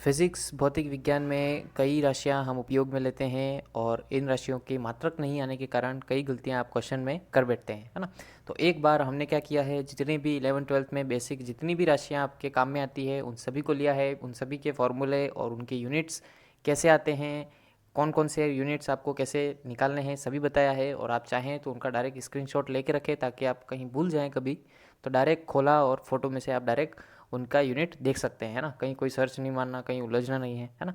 Physics भौतिक विज्ञान में कई राशियाँ हम उपयोग में लेते हैं और इन राशियों के मात्रक नहीं आने के कारण कई गलतियाँ आप क्वेश्चन में कर बैठते हैं, है ना। तो एक बार हमने क्या किया है, जितनी भी 11th-12th में बेसिक जितनी भी राशियाँ आपके काम में आती है उन सभी को लिया है, उन सभी के फॉर्मूले और उनके यूनिट्स कैसे आते हैं, कौन कौन से यूनिट्स आपको कैसे निकालने हैं सभी बताया है। और आप चाहें तो उनका डायरेक्ट स्क्रीनशॉट लेके रखें ताकि आप कहीं भूल जाएं कभी तो डायरेक्ट खोला और फोटो में से आप डायरेक्ट उनका यूनिट देख सकते हैं, है ना। कहीं कोई सर्च नहीं मारना, कहीं उलझना नहीं है ना।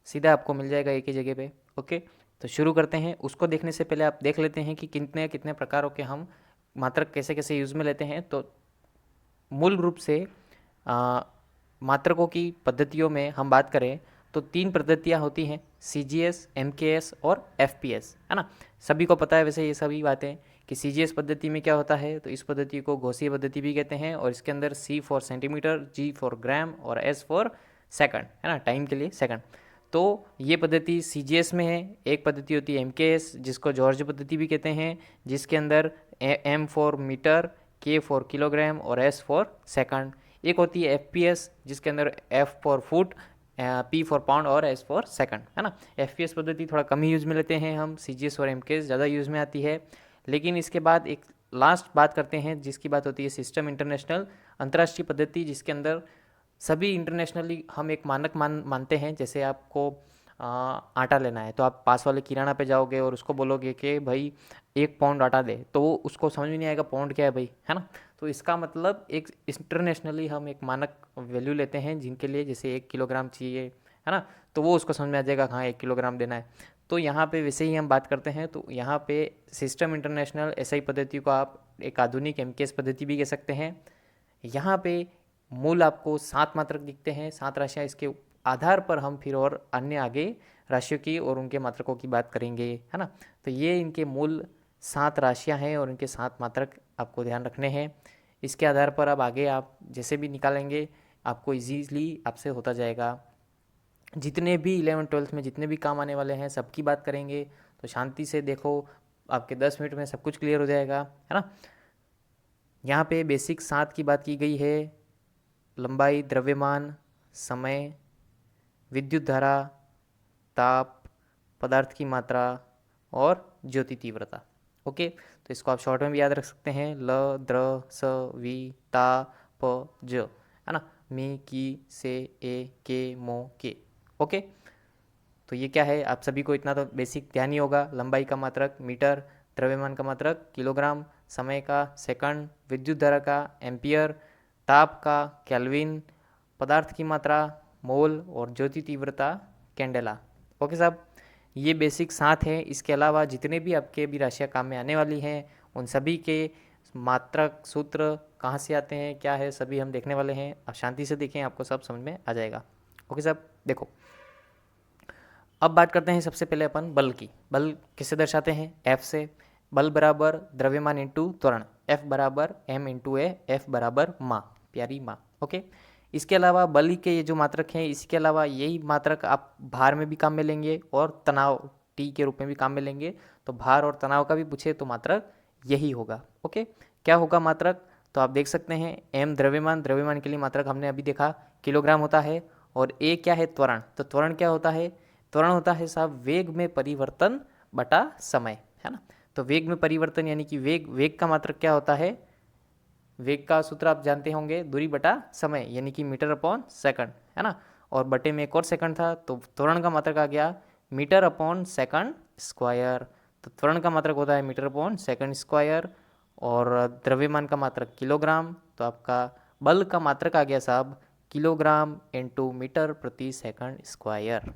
सीधा आपको मिल जाएगा एक ही जगह पे। ओके, तो शुरू करते हैं। उसको देखने से पहले आप देख लेते हैं कि कितने कितने प्रकारों के हम मात्रक कैसे कैसे यूज़ में लेते हैं। तो मूल रूप से मात्रकों की पद्धतियों में हम बात करें तो तीन पद्धतियाँ होती हैं, CGS, MKS और FPS, है ना। सभी को पता है वैसे ये सभी बातें कि CGS पद्धति में क्या होता है। तो इस पद्धति को घोषीय पद्धति भी कहते हैं और इसके अंदर C for centimetre, G for gram और S फॉर सेकंड, है ना, टाइम के लिए सेकंड। तो ये पद्धति CGS में है। एक पद्धति होती है MKS जिसको जॉर्ज पद्धति भी कहते हैं, जिसके अंदर M for metre, K for kilogram और S फॉर सेकंड। एक होती है FPS जिसके अंदर F for foot, P for pound और S फॉर सेकंड, है ना। FPS पद्धति थोड़ा कम ही यूज़ में लेते हैं हम, CGS और MKS ज़्यादा यूज़ में आती है। लेकिन इसके बाद एक लास्ट बात करते हैं जिसकी बात होती है सिस्टम इंटरनेशनल, अंतर्राष्ट्रीय पद्धति, जिसके अंदर सभी इंटरनेशनली हम एक मानक मानते हैं। जैसे आपको आटा लेना है तो आप पास वाले किराना पे जाओगे और उसको बोलोगे कि भाई 1 पाउंड आटा दे, तो वो उसको समझ में नहीं आएगा पाउंड क्या है भाई, है ना। तो इसका मतलब एक इंटरनेशनली हम एक मानक वैल्यू लेते हैं जिनके लिए जैसे 1 किलोग्राम चाहिए, है ना, तो वो उसको समझ में आ जाएगा हाँ 1 किलोग्राम देना है। तो यहाँ पे वैसे ही हम बात करते हैं। तो यहाँ पे सिस्टम इंटरनेशनल SI पद्धति को आप एक आधुनिक MKS पद्धति भी कह सकते हैं। यहाँ पे मूल आपको 7 मात्रक दिखते हैं, 7 राशियाँ। इसके आधार पर हम फिर और अन्य आगे राशियों की और उनके मात्रकों की बात करेंगे, है ना। तो ये इनके मूल 7 राशियाँ हैं और इनके 7 मात्रक आपको ध्यान रखने हैं। इसके आधार पर अब आगे आप जैसे भी निकालेंगे आपको इजीली आपसे होता जाएगा। जितने भी 11th-12th में जितने भी काम आने वाले हैं सबकी बात करेंगे। तो शांति से देखो, आपके 10 मिनट में सब कुछ क्लियर हो जाएगा, है ना। यहाँ पे बेसिक 7 की बात की गई है, लंबाई, द्रव्यमान, समय, विद्युत धारा, ताप, पदार्थ की मात्रा और ज्योति तीव्रता। ओके, तो इसको आप शॉर्ट में भी याद रख सकते हैं, ल, द्र, स, वी, ता, प, ज, है ना, मी, की, से, ए, के, मो, के। ओके, तो ये क्या है आप सभी को इतना तो बेसिक ध्यान ही होगा। लंबाई का मात्रक मीटर, द्रव्यमान का मात्रक किलोग्राम, समय का सेकंड, विद्युत धारा का एम्पियर, ताप का केल्विन, पदार्थ की मात्रा मोल और ज्योति तीव्रता कैंडेला। ओके साहब, ये बेसिक 7 हैं। इसके अलावा जितने भी आपके भी राशियाँ काम में आने वाली हैं उन सभी के मात्रक, सूत्र कहाँ से आते हैं, क्या है, सभी हम देखने वाले हैं। आप शांति से देखें, आपको सब समझ में आ जाएगा। ओके साहब, देखो अब बात करते हैं सबसे पहले अपन बल की। बल किससे दर्शाते हैं, F से। बल बराबर द्रव्यमान इंटू त्वरण, F बराबर M इंटू ए, F बराबर माँ, प्यारी माँ। ओके, इसके अलावा बल के ये जो मात्रक हैं, इसके अलावा यही मात्रक आप भार में भी काम में लेंगे और तनाव T के रूप में भी काम में लेंगे। तो भार और तनाव का भी पूछे तो मात्रक यही होगा। ओके, क्या होगा मात्रक, तो आप देख सकते हैं M द्रव्यमान, द्रव्यमान के लिए मात्रक हमने अभी देखा किलोग्राम होता है। और A क्या है, त्वरण। तो त्वरण क्या होता है, त्वरण होता है साहब वेग में परिवर्तन बटा समय, है ना। तो वेग में परिवर्तन यानी कि वेग, वेग का मात्रक क्या होता है, वेग का सूत्र आप जानते होंगे, दूरी बटा समय यानी कि मीटर अपॉन सेकंड, है ना। और बटे में एक और सेकंड था, तो त्वरण का मात्रक आ गया मीटर अपॉन सेकंड स्क्वायर। तो त्वरण का मात्रक होता है मीटर अपॉन सेकंड स्क्वायर और द्रव्यमान का मात्रक किलोग्राम। तो आपका बल का मात्रक आ गया साहब किलोग्राम इंटू मीटर प्रति सेकंड स्क्वायर।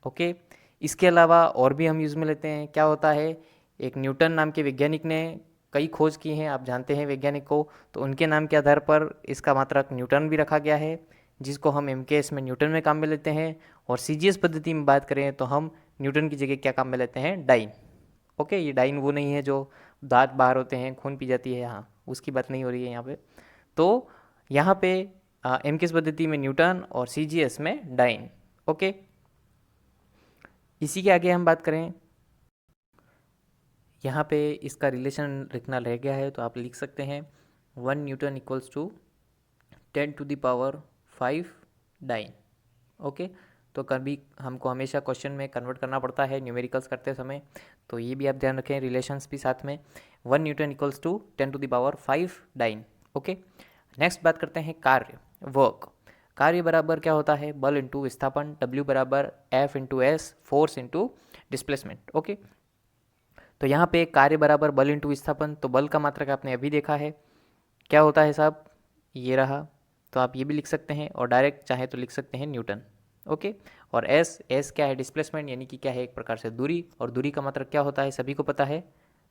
ओके, इसके अलावा और भी हम यूज़ में लेते हैं। क्या होता है, एक न्यूटन नाम के वैज्ञानिक ने कई खोज की हैं, आप जानते हैं वैज्ञानिक को, तो उनके नाम के आधार पर इसका मात्रक न्यूटन भी रखा गया है, जिसको हम MKS में न्यूटन में काम में लेते हैं। और CGS पद्धति में बात करें तो हम न्यूटन की जगह क्या काम में लेते हैं, डाइन। ओके, ये डाइन वो नहीं है जो दांत बाहर होते हैं, खून पी जाती है, हाँ उसकी बात नहीं हो रही है यहाँ पे। तो यहाँ पे MKS पद्धति में न्यूटन और CGS में डाइन। ओके, इसी के आगे हम बात करें, यहाँ पे इसका रिलेशन लिखना रह गया है तो आप लिख सकते हैं 1 newton equals to 10 to the power 5 dyne. Okay, तो कभी हमको हमेशा क्वेश्चन में कन्वर्ट करना पड़ता है न्यूमेरिकल्स करते समय, तो ये भी आप ध्यान रखें, रिलेशंस भी साथ में। 1 newton equals to 10⁵ dyne. Okay, next बात करते हैं कार्य, वर्क। कार्य बराबर क्या होता है, बल इंटू विस्थापन, W बराबर F into S, force into displacement. Okay, तो यहाँ पे कार्य बराबर बल इंटू विस्थापन, तो बल का मात्रक आपने अभी देखा है क्या होता है साहब, ये रहा, तो आप ये भी लिख सकते हैं और डायरेक्ट चाहे तो लिख सकते हैं न्यूटन। ओके, और एस क्या है, डिस्प्लेसमेंट यानी कि क्या है, एक प्रकार से दूरी, और दूरी का मात्रक क्या होता है सभी को पता है,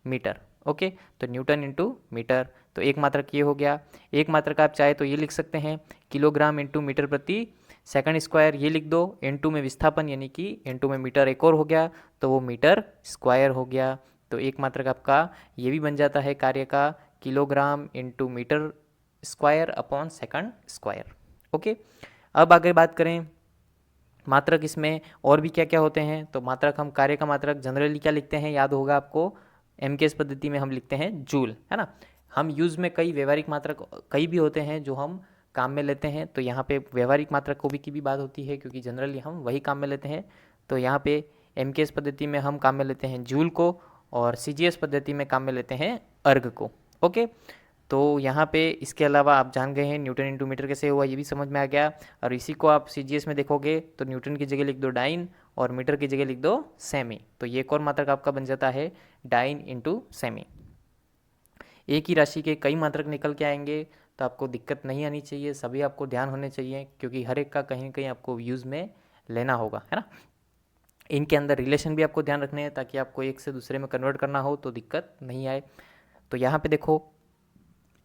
मीटर। ओके, तो न्यूटन इंटू मीटर, तो एक मात्रक ये हो गया। एक मात्रक आप चाहे तो ये लिख सकते हैं किलोग्राम इंटू मीटर प्रति सेकंड स्क्वायर, ये लिख दो। इंटू में विस्थापन यानी कि इंटू में मीटर एक और हो गया, तो वो मीटर स्क्वायर हो गया। तो एक मात्रक आपका ये भी बन जाता है कार्य का, kilogram into metre square upon second square. Okay, अब आगे बात करें मात्रक, इसमें और भी क्या क्या होते हैं, तो मात्रक हम कार्य का मात्रक जनरली क्या लिखते हैं, याद होगा आपको, एमकेएस पद्धति में हम लिखते हैं जूल, है ना। हम यूज़ में कई व्यवहारिक मात्रक कई भी होते हैं जो हम काम में लेते हैं, तो यहाँ पे व्यवहारिक मात्रक को भी की भी बात होती है क्योंकि जनरली हम वही काम में लेते हैं। तो यहाँ पे एमकेएस पद्धति में हम काम में लेते हैं जूल को, और सीजीएस पद्धति में काम में लेते हैं अर्ग को। ओके, तो यहाँ पे इसके अलावा आप जान गए हैं न्यूटन इंटू मीटर कैसे हुआ, ये भी समझ में आ गया। और इसी को आप सीजीएस में देखोगे तो न्यूटन की जगह लिख दो डाइन और मीटर की जगह लिख दो सेमी, तो ये एक और मात्रक आपका बन जाता है डाइन इंटू सेमी। एक ही राशि के कई मात्रक निकल के आएंगे, तो आपको दिक्कत नहीं आनी चाहिए, सभी आपको ध्यान होने चाहिए क्योंकि हर एक का कहीं ना कहीं आपको यूज़ में लेना होगा, है ना। इनके अंदर रिलेशन भी आपको ध्यान रखने हैं ताकि आपको एक से दूसरे में कन्वर्ट करना हो तो दिक्कत नहीं आए। तो यहाँ पे देखो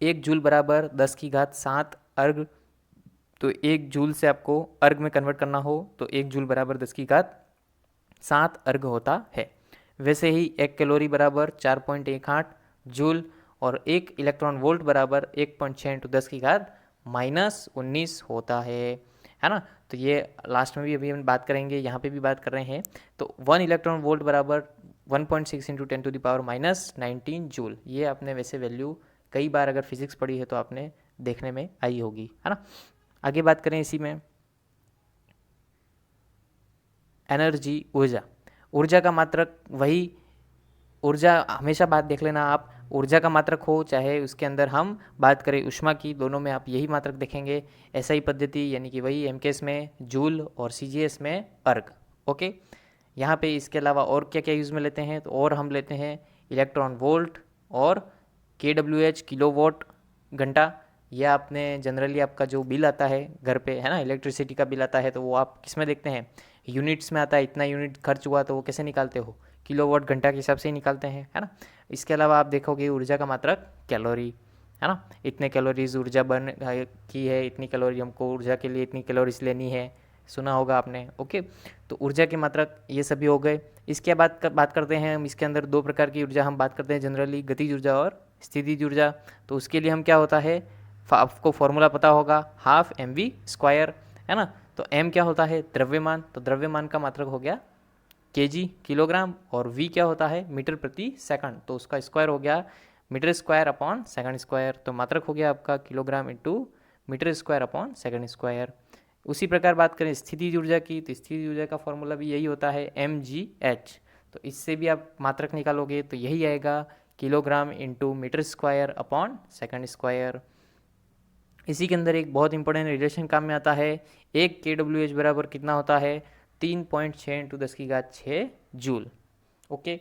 1 जूल बराबर 10⁷ अर्ग, तो 1 जूल से आपको अर्ग में कन्वर्ट करना हो तो 1 जूल बराबर 10⁷ अर्ग होता है। वैसे ही 1 कैलोरी बराबर 4.18 जूल, और 1 इलेक्ट्रॉन वोल्ट बराबर 1.6 इंटू 10⁻⁻19 होता है ना। तो ये लास्ट में भी अभी हम बात करेंगे, यहाँ पे भी बात कर रहे हैं। तो 1 इलेक्ट्रॉन वोल्ट बराबर 1.6 इंटू 10⁻⁻19 जूल, ये आपने वैसे वैल्यू कई बार अगर फिजिक्स पढ़ी है तो आपने देखने में आई होगी, है ना। आगे बात करें इसी में एनर्जी, ऊर्जा। ऊर्जा का मात्रक वही, ऊर्जा हमेशा बात देख लेना आप, ऊर्जा का मात्रक हो चाहे उसके अंदर हम बात करें उष्मा की, दोनों में आप यही मात्रक देखेंगे। एसआई पद्धति यानी कि वही एमकेएस में जूल और सीजीएस में अर्ग। ओके, यहाँ पे इसके अलावा और क्या क्या यूज़ में लेते हैं, तो और हम लेते हैं इलेक्ट्रॉन वोल्ट और KWH किलोवाट घंटा। यह आपने जनरली आपका जो बिल आता है घर पे, है ना, इलेक्ट्रिसिटी का बिल आता है, तो वो आप किस में देखते हैं, यूनिट्स में आता है, इतना यूनिट खर्च हुआ, तो वो कैसे निकालते हो, किलोवाट घंटा के हिसाब से ही निकालते हैं, है ना। इसके अलावा आप देखोगे ऊर्जा का मात्रक कैलोरी, है ना, इतने कैलोरीज ऊर्जा बर्न की है, इतनी कैलोरी हमको ऊर्जा के लिए इतनी कैलोरीज लेनी है, सुना होगा आपने। ओके, तो ऊर्जा के मात्रक ये सभी हो गए। इसके बाद बात करते हैं हम, इसके अंदर दो प्रकार की ऊर्जा हम बात करते हैं जनरली, गतिज ऊर्जा और स्थितिज ऊर्जा। तो उसके लिए हम क्या होता है, आपको फॉर्मूला पता होगा, हाफ mv², है ना। तो m क्या होता है, द्रव्यमान, तो द्रव्यमान का मात्रक हो गया kg किलोग्राम, और v क्या होता है मीटर प्रति सेकंड, तो उसका स्क्वायर हो गया metre square upon second square, तो मात्रक हो गया आपका kilogram into metre square upon second square. उसी प्रकार बात करें स्थितिज ऊर्जा की, तो स्थितिज ऊर्जा का फॉर्मूला भी यही होता है mgh, तो इससे भी आप मात्रक निकालोगे तो यही आएगा kilogram into metre square upon second square. इसी के अंदर एक बहुत इंपॉर्टेंट रिलेशन काम में आता है, 1 KWH बराबर कितना होता है, 3.6 इंटू 10⁶ जूल। ओके,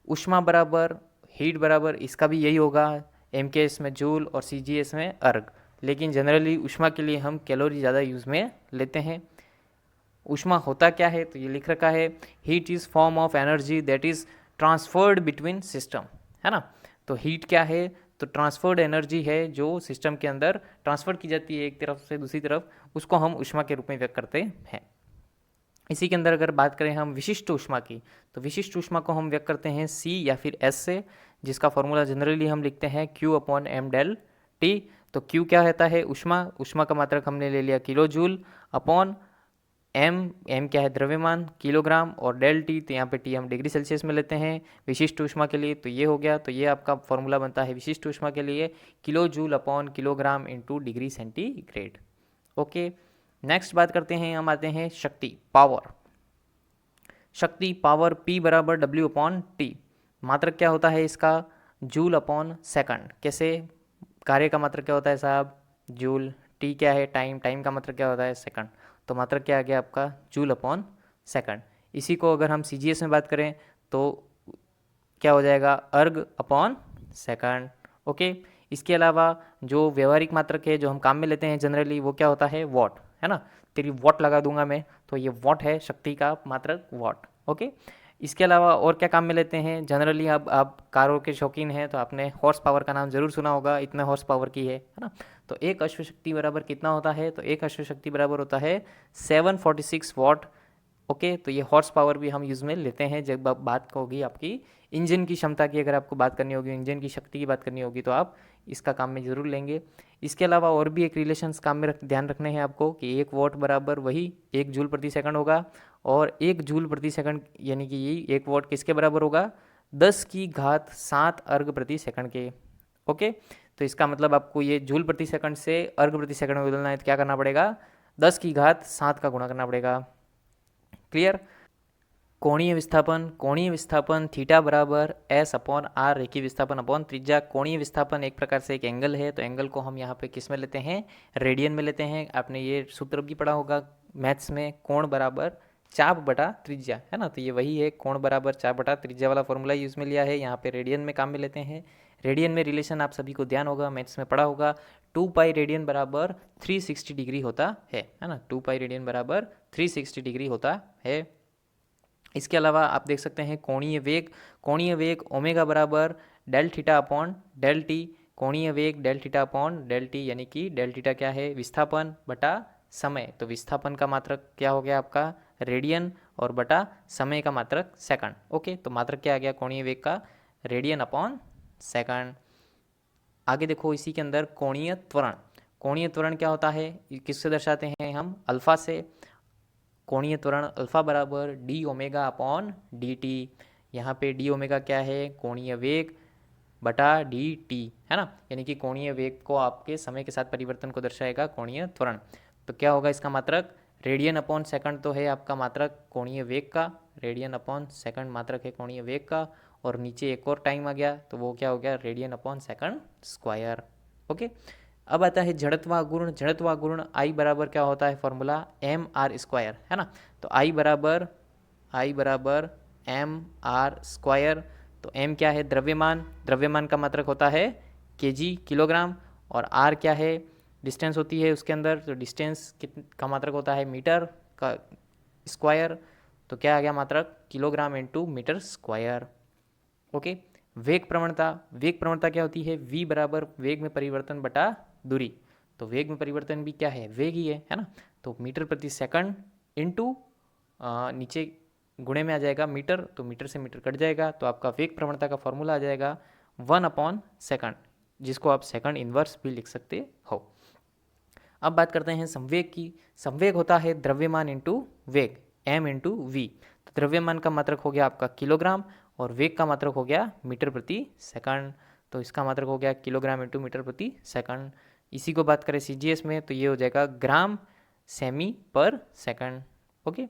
उष्मा बराबर हीट बराबर, इसका भी यही होगा, एमकेएस में जूल और सीजीएस में अर्ग, लेकिन जनरली उष्मा के लिए हम कैलोरी ज़्यादा यूज़ में लेते हैं। उष्मा होता क्या है, तो ये लिख रखा है, heat is form of energy that is transferred between system, है ना। तो हीट क्या है, तो ट्रांसफर्ड एनर्जी है जो सिस्टम के अंदर ट्रांसफर की जाती है एक तरफ से दूसरी तरफ, उसको हम उष्मा के रूप में व्यक्त करते हैं। इसी के अंदर अगर बात करें हम विशिष्ट उष्मा की, तो विशिष्ट उष्मा को हम व्यक्त करते हैं C या फिर S से, जिसका फॉर्मूला जनरली हम लिखते हैं Q/m∆T। तो Q क्या रहता है, उष्मा, उष्मा का मात्रक हमने ले लिया किलो जूल अपॉन m क्या है द्रव्यमान किलोग्राम, और ∆T, तो यहाँ पे T हम डिग्री सेल्सियस में लेते हैं विशिष्ट उष्मा के लिए, तो ये हो गया। तो ये आपका फॉर्मूला बनता है विशिष्ट उष्मा के लिए kilo joule upon kilogram into degree centigrade. Okay, next बात करते हैं, हम आते हैं शक्ति, पावर। शक्ति, पावर P बराबर W अपॉन टी। मात्रक क्या होता है इसका? Joule upon second. कैसे? कार्य का मात्रक क्या होता है साहब? जूल। टी क्या है? टाइम। टाइम का मात्रक क्या होता है? सेकंड। तो मात्रक क्या आ गया आपका? Joule upon second. इसी को अगर हम CGS में बात करें तो क्या हो जाएगा? अर्ग अपॉन सेकंड। ओके। इसके अलावा जो व्यवहारिक मात्रक है जो हम काम में लेते हैं जनरली, वो क्या होता है? वॉट, है ना। तेरी वॉट लगा दूंगा मैं, तो ये वॉट है, शक्ति का मात्रक वॉट। ओके। इसके अलावा और क्या काम में लेते हैं जनरली? अब आप कारों के शौकीन हैं तो आपने हॉर्स पावर का नाम जरूर सुना होगा, इतना हॉर्स पावर की है ना। तो एक अश्वशक्ति बराबर कितना होता है? तो एक अश्वशक्ति बराबर होता है 746 वॉट। ओके। तो ये हॉर्स पावर भी हम यूज़ में लेते हैं जब बात होगी आपकी इंजन की क्षमता की। अगर आपको बात करनी होगी, इंजन की शक्ति की बात करनी होगी, तो आप इसका काम में ज़रूर लेंगे। इसके अलावा और भी एक रिलेशंस काम में ध्यान रखने हैं आपको कि 1 वॉट बराबर वही 1 जूल प्रति सेकंड होगा, और 1 जूल प्रति सेकंड यानी कि यही 1 वॉट किसके बराबर होगा? 10⁻7 अर्ग प्रति सेकंड के। ओके। तो इसका मतलब आपको ये जूल प्रति सेकंड से अर्ग प्रति सेकंड में बदलना है तो क्या करना पड़ेगा? 10⁻7 का गुणा करना पड़ेगा। क्लियर? कोणीय विस्थापन, कोणीय विस्थापन थीटा बराबर एस अपॉन आर, रेखीय विस्थापन अपॉन त्रिज्या। कोणीय विस्थापन एक प्रकार से एक एंगल है, तो एंगल को हम यहाँ पे किस में लेते हैं? रेडियन में लेते हैं। आपने ये सूत्र भी पढ़ा होगा मैथ्स में, कोण बराबर चाप बटा त्रिज्या, है ना। तो ये वही है, कोण बराबर चाप बटा त्रिज्या वाला फॉर्मूला यूज में लिया है, यहाँ पे रेडियन में काम में लेते हैं। रेडियन में रिलेशन आप सभी को ध्यान होगा, मैथ्स में पढ़ा होगा, 2 पाई रेडियन बराबर 360 डिग्री होता है ना। 2 पाई रेडियन बराबर 360 डिग्री होता है। इसके अलावा आप देख सकते हैं कोणीय वेग, कोणीय वेग ओमेगा बराबर del theta upon del T. कोणीय वेग del theta upon del T, यानी कि डेल थीटा क्या है? विस्थापन बटा समय। तो विस्थापन का मात्रक क्या हो गया आपका? रेडियन, और बटा समय का मात्रक सेकंड। ओके। तो मात्रक क्या आ गया कोणीय वेग का? Radian upon second. आगे देखो, इसी के अंदर कोणीय त्वरण। कोणीय त्वरण क्या होता है? किससे दर्शाते हैं हम? अल्फा से। कोणीय त्वरण अल्फा बराबर D omega upon D T. यहाँ पे डी ओमेगा क्या है? कोणीय वेग बटा डी टी, है ना। यानी कि कोणीय वेग को आपके समय के साथ परिवर्तन को दर्शाएगा कोणीय त्वरण। तो क्या होगा इसका मात्रक? रेडियन अपॉन सेकंड तो है आपका मात्रक कोणीय वेग का, रेडियन अपॉन सेकंड मात्रक है कोणीय वेग का, और नीचे एक और टाइम आ गया तो वो क्या हो गया? Radian upon second square. Okay. अब आता है जड़त्वाघूर्ण। जड़त्वाघूर्ण आई बराबर क्या होता है? फॉर्मूला mr², है ना। तो आई बराबर mr²। तो m क्या है? द्रव्यमान। द्रव्यमान का मात्रक होता है kg, किलोग्राम, और r क्या है? डिस्टेंस होती है उसके अंदर, तो डिस्टेंस का मात्रक होता है मीटर का स्क्वायर। तो क्या आ गया मात्रक? Kilogram into metre square. Okay. वेग प्रवणता, वेग प्रवणता क्या होती है? v बराबर वेग में परिवर्तन बटा दूरी। तो वेग में परिवर्तन भी क्या है? वेग ही है ना। तो मीटर प्रति सेकंड इंटू नीचे गुणे में आ जाएगा मीटर, तो मीटर से मीटर कट जाएगा, तो आपका वेग प्रवणता का फॉर्मूला आ जाएगा 1/सेकंड, जिसको आप सेकंड इनवर्स भी लिख सकते हो। अब बात करते हैं संवेग की। संवेग होता है द्रव्यमान इंटू वेग, m इंटू वी। तो द्रव्यमान का मात्रक हो गया आपका किलोग्राम, और वेग का मात्रक हो गया मीटर प्रति सेकंड। तो इसका मात्रक हो गया किलोग्राम इंटू मीटर प्रति सेकंड। इसी को बात करें CGS में तो ये हो जाएगा ग्राम सेमी पर सेकंड। ओके।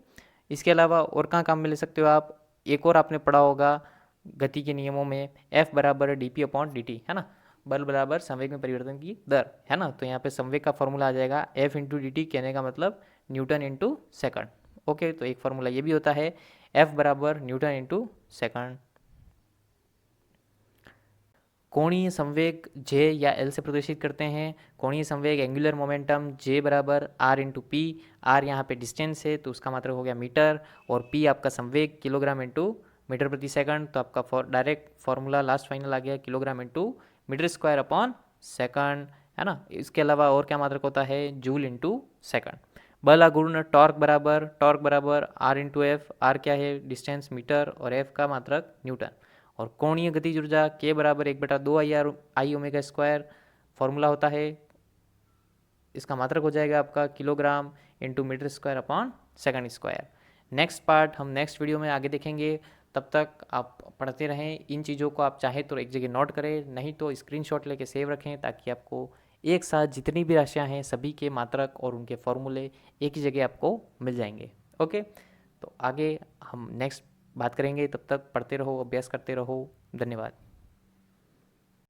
इसके अलावा और कहाँ काम में ले सकते हो आप? एक और आपने पढ़ा होगा गति के नियमों में, F बराबर dp अपॉन dt, है ना। बल बराबर संवेग में परिवर्तन की दर, है ना। तो यहाँ पे संवेग का फॉर्मूला आ जाएगा F इंटू डी टी, कहने का मतलब न्यूटन इंटू सेकंड। ओके। तो एक फॉर्मूला ये भी होता है F बराबर न्यूटन इंटू सेकंड। कोणीय संवेग J या L से प्रदर्शित करते हैं। कोणीय संवेग एंगुलर मोमेंटम J बराबर R इंटू पी। R यहाँ पे डिस्टेंस है तो उसका मात्रक हो गया मीटर, और P आपका संवेग किलोग्राम इंटू मीटर प्रति सेकंड। तो आपका डायरेक्ट फॉर्मूला लास्ट फाइनल आ गया kilogram into metre square upon second, है ना। इसके अलावा और क्या मात्रक होता है? Joule into second. बल आघूर्ण टॉर्क बराबर R इंटू एफ। R क्या है? डिस्टेंस मीटर, और F का मात्रक न्यूटन। और कोणीय गतिज ऊर्जा K बराबर 1/2 आई ओमेगा स्क्वायर फॉर्मूला होता है, इसका मात्रक हो जाएगा आपका kilogram into metre square upon second square. Next part हम नेक्स्ट वीडियो में आगे देखेंगे। तब तक आप पढ़ते रहें। इन चीज़ों को आप चाहें तो एक जगह नोट करें, नहीं तो स्क्रीनशॉट लेके सेव रखें, ताकि आपको एक साथ जितनी भी राशियाँ हैं सभी के मात्रक और उनके फॉर्मूले एक ही जगह आपको मिल जाएंगे। ओके, तो आगे हम नेक्स्ट बात करेंगे, तब तक पढ़ते रहो, अभ्यास करते रहो। धन्यवाद।